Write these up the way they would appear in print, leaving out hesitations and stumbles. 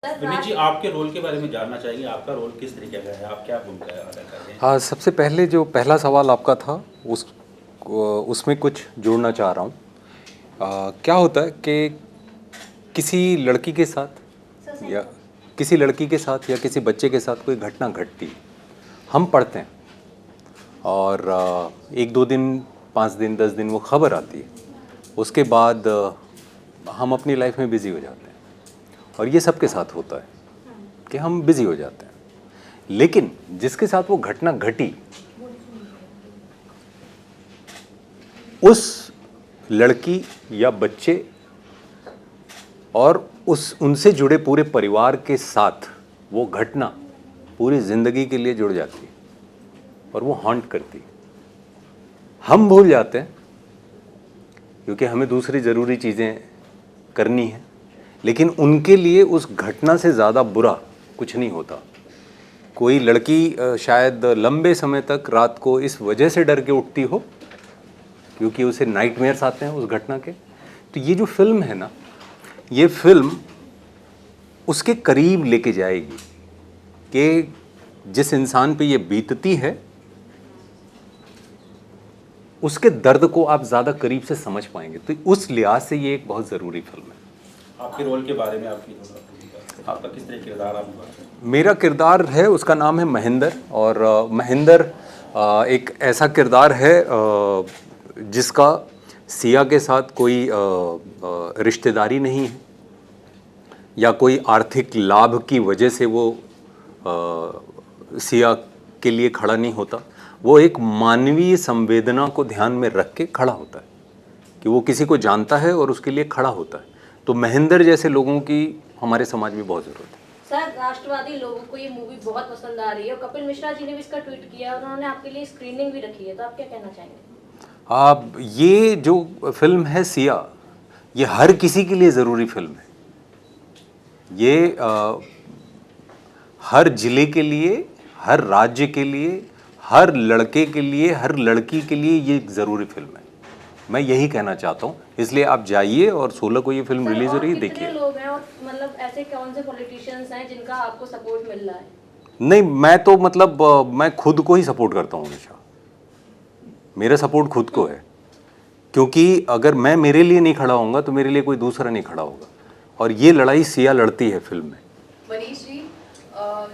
विनीत जी, आपके रोल के बारे में जानना चाहेंगे। आपका रोल किस तरीके का है, आप क्या भूमिका अदा कर रहे हैं? हाँ, सबसे पहले जो पहला सवाल आपका था उसमें कुछ जोड़ना चाह रहा हूँ। क्या होता है कि किसी लड़की के साथ या किसी बच्चे के साथ कोई घटना घटती है, हम पढ़ते हैं और 1-2 दिन, 5 दिन, 10 दिन वो खबर आती है। उसके बाद हम अपनी लाइफ में बिज़ी हो जाते हैं और ये सबके साथ होता है कि हम बिज़ी हो जाते हैं। लेकिन जिसके साथ वो घटना घटी, उस लड़की या बच्चे और उनसे जुड़े पूरे परिवार के साथ वो घटना पूरी ज़िंदगी के लिए जुड़ जाती है और वो हॉन्ट करती है। हम भूल जाते हैं क्योंकि हमें दूसरी ज़रूरी चीज़ें करनी है, लेकिन उनके लिए उस घटना से ज़्यादा बुरा कुछ नहीं होता। कोई लड़की शायद लंबे समय तक रात को इस वजह से डर के उठती हो क्योंकि उसे नाइटमेयर्स आते हैं उस घटना के। तो ये जो फिल्म है ना, ये फिल्म उसके करीब लेके जाएगी कि जिस इंसान पे ये बीतती है उसके दर्द को आप ज़्यादा करीब से समझ पाएंगे। तो उस लिहाज से ये एक बहुत ज़रूरी फिल्म है। आपके रोल के बारे में आपका किस तरह किरदार आप निभाते हैं? मेरा किरदार है, उसका नाम है महेंद्र। और महेंद्र एक ऐसा किरदार है जिसका सिया के साथ कोई रिश्तेदारी नहीं है या कोई आर्थिक लाभ की वजह से वो सिया के लिए खड़ा नहीं होता। वो एक मानवीय संवेदना को ध्यान में रख के खड़ा होता है कि वो किसी को जानता है और उसके लिए खड़ा होता है। तो महेंद्र जैसे लोगों की हमारे समाज में बहुत ज़रूरत है। सर, राष्ट्रवादी लोगों को ये मूवी बहुत पसंद आ रही है और कपिल मिश्रा जी ने भी इसका ट्वीट किया और उन्होंने आपके लिए स्क्रीनिंग भी रखी है, तो आप क्या कहना चाहेंगे? ये जो फिल्म है सिया, ये हर किसी के लिए ज़रूरी फिल्म है। ये हर ज़िले के लिए, हर राज्य के लिए, हर लड़के के लिए, हर लड़की के लिए ये एक ज़रूरी फिल्म है। मैं यही कहना चाहता हूँ। इसलिए आप जाइए और 16 को ये फिल्म रिलीज हो रही है, देखिए। लोग हैं और मतलब ऐसे कौन से पॉलिटिशियंस हैं जिनका आपको सपोर्ट मिल रहा है? नहीं, मैं तो मतलब मैं खुद को ही सपोर्ट करता हूँ हमेशा। मेरा सपोर्ट खुद को है, क्योंकि अगर मैं मेरे लिए नहीं खड़ा होऊंगा तो मेरे लिए कोई दूसरा नहीं खड़ा होगा। और ये लड़ाई सिया लड़ती है फिल्म में। मनीष जी,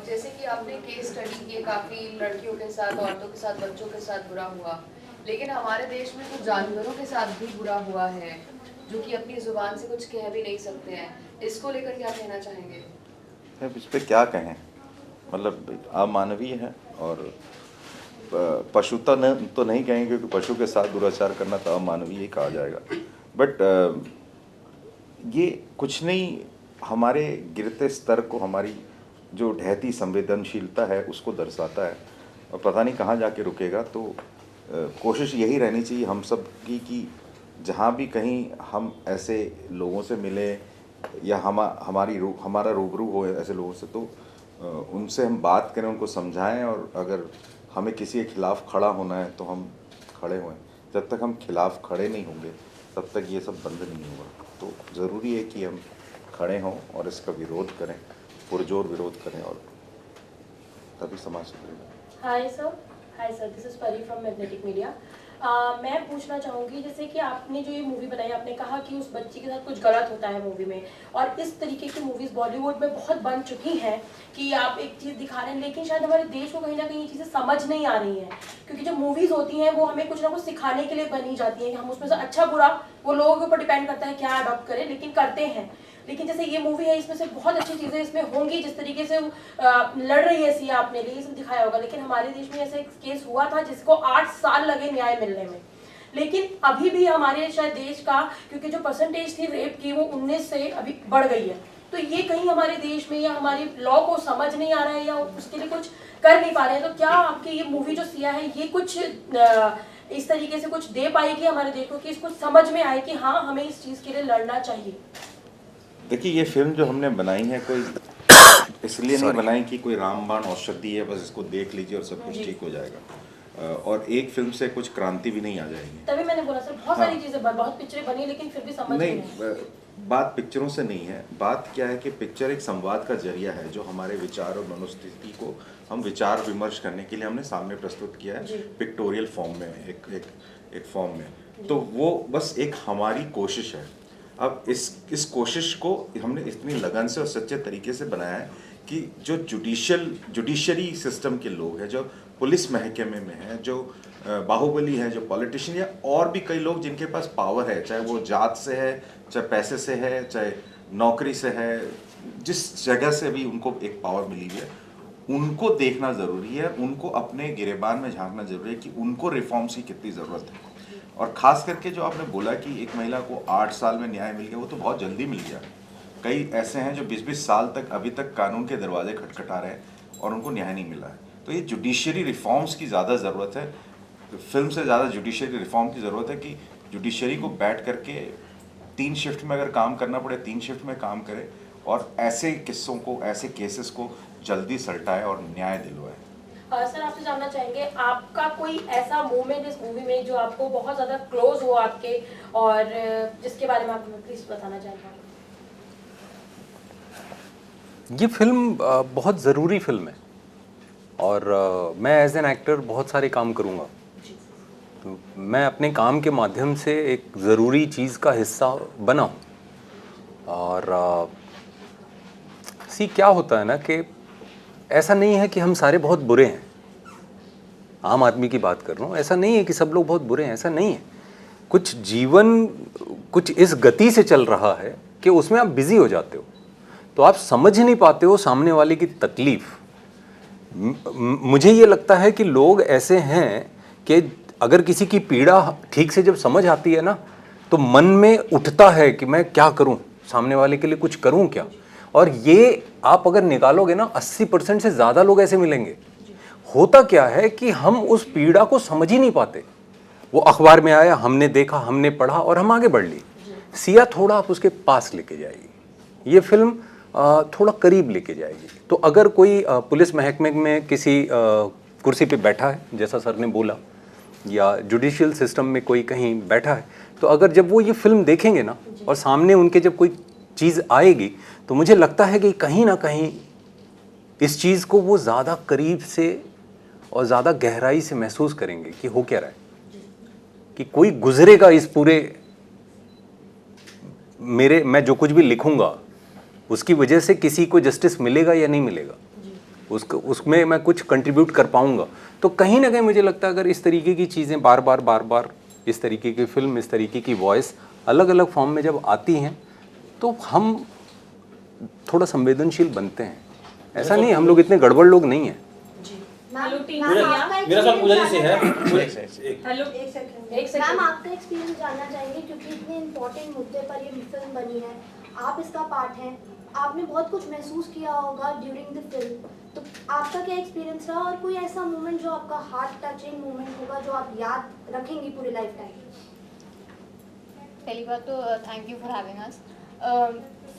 जैसे कि आपने केस स्टडी किए, काफ़ी लड़कियों के साथ, औरतों के साथ, बच्चों के साथ बुरा हुआ, लेकिन हमारे देश में कुछ जानवरों के साथ भी बुरा हुआ है जो कि अपनी ज़ुबान से कुछ कह भी नहीं सकते हैं। इसको लेकर क्या कहना चाहेंगे? इस पर क्या कहें, मतलब अमानवीय है और पशुता तो नहीं कहेंगे क्योंकि पशु के साथ दुराचार करना तो अमानवीय ही कहा जाएगा। बट ये कुछ नहीं, हमारे गिरते स्तर को, हमारी जो ढहती संवेदनशीलता है उसको दर्शाता है और पता नहीं कहाँ जाके रुकेगा। तो कोशिश यही रहनी चाहिए हम सब की कि जहाँ भी कहीं हम ऐसे लोगों से मिले या हमारा रूबरू हो ऐसे लोगों से, तो उनसे हम बात करें, उनको समझाएं और अगर हमें किसी के खिलाफ़ खड़ा होना है तो हम खड़े हों। जब तक हम खिलाफ़ खड़े नहीं होंगे तब तक ये सब बंद नहीं होगा। तो ज़रूरी है कि हम खड़े हों और इसका विरोध करें, पुरजोर विरोध करें, और तभी समाज सुधरेगा। हाय सर, दिस इज परी फ्रॉम मैग्नेटिक मीडिया। मैं पूछना चाहूँगी, जैसे कि आपने जो ये मूवी बनाई, आपने कहा कि उस बच्ची के साथ कुछ गलत होता है मूवी में, और इस तरीके की मूवीज़ बॉलीवुड में बहुत बन चुकी हैं कि आप एक चीज़ दिखा रहे हैं, लेकिन शायद हमारे देश को कहीं ना कहीं ये चीज़ें समझ नहीं आ रही हैं। क्योंकि जो मूवीज़ होती हैं वो हमें कुछ ना कुछ सिखाने के लिए बनी जाती हैं कि हम उसमें से अच्छा बुरा वो लोगों के ऊपर डिपेंड करता है क्या अडॉप्ट करें, लेकिन करते हैं। लेकिन जैसे ये मूवी है, इसमें से बहुत अच्छी चीज़ें इसमें होंगी, जिस तरीके से लड़ रही है सिया अपने लिए, इसमें दिखाया होगा। लेकिन हमारे देश में ऐसा एक केस हुआ था जिसको 8 साल लगे न्याय मिलने में। लेकिन अभी भी हमारे शायद देश का, क्योंकि जो परसेंटेज थी रेप की वो 19 से अभी बढ़ गई है, तो ये कहीं हमारे देश में या हमारी लॉ को समझ नहीं आ रहा है या उसके लिए कुछ कर नहीं पा रहे हैं। तो क्या आपकी ये मूवी जो सिया है ये कुछ इस तरीके से कुछ दे पाएगी हमारे देश को कि इसको समझ में आए कि हाँ, हमें इस चीज़ के लिए लड़ना चाहिए? देखिए, ये फिल्म जो हमने बनाई है कोई इसलिए नहीं बनाई कि कोई रामबाण औषधि है बस इसको देख लीजिए और सब कुछ ठीक हो जाएगा। और एक फिल्म से कुछ क्रांति भी नहीं आ जाएगी। तभी मैंने बोला सर, बहुत सारी चीजें बहुत पिक्चरें बनी लेकिन फिर भी समझ नहीं। बात पिक्चरों से नहीं है, बात क्या है कि पिक्चर एक संवाद का जरिया है जो हमारे विचार और मनोस्थिति को हम विचार विमर्श करने के लिए हमने सामने प्रस्तुत किया है पिक्टोरियल फॉर्म में, एक फॉर्म में। तो वो बस एक हमारी कोशिश है। अब इस कोशिश को हमने इतनी लगन से और सच्चे तरीके से बनाया है कि जो जुडिशरी सिस्टम के लोग हैं, जो पुलिस महकमे में हैं, जो बाहुबली है, जो पॉलिटिशियन या और भी कई लोग जिनके पास पावर है, चाहे वो जात से है, चाहे पैसे से है, चाहे नौकरी से है, जिस जगह से भी उनको एक पावर मिली हुई है, उनको देखना ज़रूरी है, उनको अपने गिरेबान में झांकना ज़रूरी है कि उनको रिफॉर्म्स की कितनी ज़रूरत है। और ख़ास करके जो आपने बोला कि एक महिला को 8 साल में न्याय मिल गया, वो तो बहुत जल्दी मिल गया। कई ऐसे हैं जो 20-20 साल तक अभी तक कानून के दरवाजे खटखटा रहे हैं और उनको न्याय नहीं मिला है। तो ये जुडिशरी रिफॉर्म्स की ज़्यादा ज़रूरत है, फिल्म से ज़्यादा जुडिशरी रिफॉर्म की ज़रूरत है कि जुडिशरी को बैठ करके 3 शिफ्ट में अगर काम करना पड़े 3 शिफ्ट में काम करे और ऐसे किस्सों को, ऐसे केसेस को जल्दी सलटाए और न्याय दिलवाए। सर आपसे जानना चाहेंगे, आपका कोई ऐसा मोमेंट इस मूवी में जो आपको बहुत ज़्यादा क्लोज हो आपके, और जिसके बारे में आप हमें प्लीज़ बताना चाहेंगे? ये फिल्म बहुत ज़रूरी फिल्म है और मैं एज एन एक्टर बहुत सारे काम करूँगा, तो मैं अपने काम के माध्यम से एक ज़रूरी चीज़ का हिस्सा बना हूँ। और क्या होता है ना कि ऐसा नहीं है कि हम सारे बहुत बुरे हैं, आम आदमी की बात कर रहा हूँ, ऐसा नहीं है कि सब लोग बहुत बुरे हैं, ऐसा नहीं है। कुछ जीवन कुछ इस गति से चल रहा है कि उसमें आप बिज़ी हो जाते हो, तो आप समझ नहीं पाते हो सामने वाले की तकलीफ़। मुझे ये लगता है कि लोग ऐसे हैं कि अगर किसी की पीड़ा ठीक से जब समझ आती है ना, तो मन में उठता है कि मैं क्या करूं, सामने वाले के लिए कुछ करूं क्या। और ये आप अगर निकालोगे ना, 80% से ज़्यादा लोग ऐसे मिलेंगे। होता क्या है कि हम उस पीड़ा को समझ ही नहीं पाते। वो अखबार में आया, हमने देखा, हमने पढ़ा और हम आगे बढ़ ली। सिया थोड़ा आप उसके पास लेके जाएगी, ये फिल्म थोड़ा करीब लेके जाएगी। तो अगर कोई पुलिस महकमे में किसी कुर्सी पे बैठा है, जैसा सर ने बोला, या जुडिशियल सिस्टम में कोई कहीं बैठा है, तो अगर जब वो ये फिल्म देखेंगे ना और सामने उनके जब कोई चीज़ आएगी, तो मुझे लगता है कि कहीं ना कहीं इस चीज़ को वो ज़्यादा करीब से और ज़्यादा गहराई से महसूस करेंगे कि हो क्या रहा है, कि कोई गुजरेगा इस पूरे मैं जो कुछ भी लिखूंगा उसकी वजह से किसी को जस्टिस मिलेगा या नहीं मिलेगा, उसमें मैं कुछ कंट्रीब्यूट कर पाऊंगा। तो कहीं ना कहीं मुझे लगता है अगर इस तरीके की चीज़ें बार बार इस तरीके की फिल्म, इस तरीके की वॉइस अलग अलग फॉर्म में जब आती हैं, तो हम थोड़ा संवेदनशील बनते हैं। ऐसा नहीं, हम लोग इतने गड़बड़ लोग नहीं हैं। हेलो टीम, मेरा सवाल पूजा जी से है। हेलो एक सेकंड मैम, आपका एक्सपीरियंस जानना चाहेंगे क्योंकि इतने इम्पोर्टेंट मुद्दे पर ये फिल्म बनी है, आप इसका पार्ट हैं, आपने बहुत कुछ महसूस किया होगा ड्यूरिंग द फिल्म, तो आपका क्या एक्सपीरियंस रहा और कोई ऐसा मोमेंट जो आपका हार्ट टचिंग मोमेंट होगा जो आप याद रखेंगी पूरी लाइफ टाइम? पहली बात तो thank you for having us.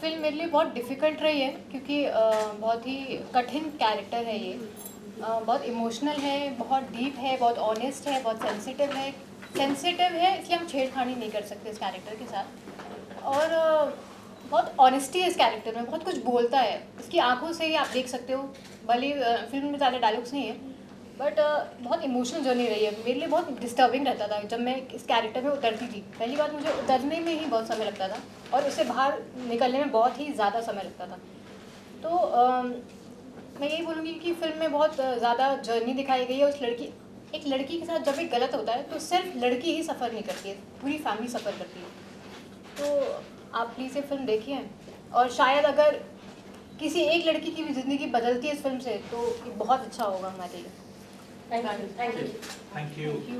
Film मेरे लिए बहुत डिफ़िकल्ट रही है क्योंकि बहुत ही कठिन कैरेक्टर है ये, बहुत इमोशनल है, बहुत डीप है, बहुत ऑनेस्ट है, बहुत सेंसिटिव है, इसलिए हम छेड़खानी नहीं कर सकते इस कैरेक्टर के साथ। और बहुत ऑनेस्टी है इस कैरेक्टर में, बहुत कुछ बोलता है, इसकी आंखों से ही आप देख सकते हो। भले फिल्म में ज़्यादा डायलॉग्स नहीं है, बट बहुत इमोशनल जर्नी रही है। मेरे लिए बहुत डिस्टर्बिंग रहता था जब मैं इस कैरेक्टर में उतरती थी। पहली बात, मुझे उतरने में ही बहुत समय लगता था और उससे बाहर निकलने में बहुत ही ज़्यादा समय लगता था। तो मैं यही बोलूँगी कि फिल्म में बहुत ज़्यादा जर्नी दिखाई गई है। एक लड़की के साथ जब भी गलत होता है तो सिर्फ लड़की ही सफ़र नहीं करती है, पूरी फैमिली सफ़र करती है। तो आप प्लीज़ ये फिल्म देखिए, और शायद अगर किसी एक लड़की की भी ज़िंदगी बदलती है इस फिल्म से तो ये बहुत अच्छा होगा हमारे लिए। Thank you.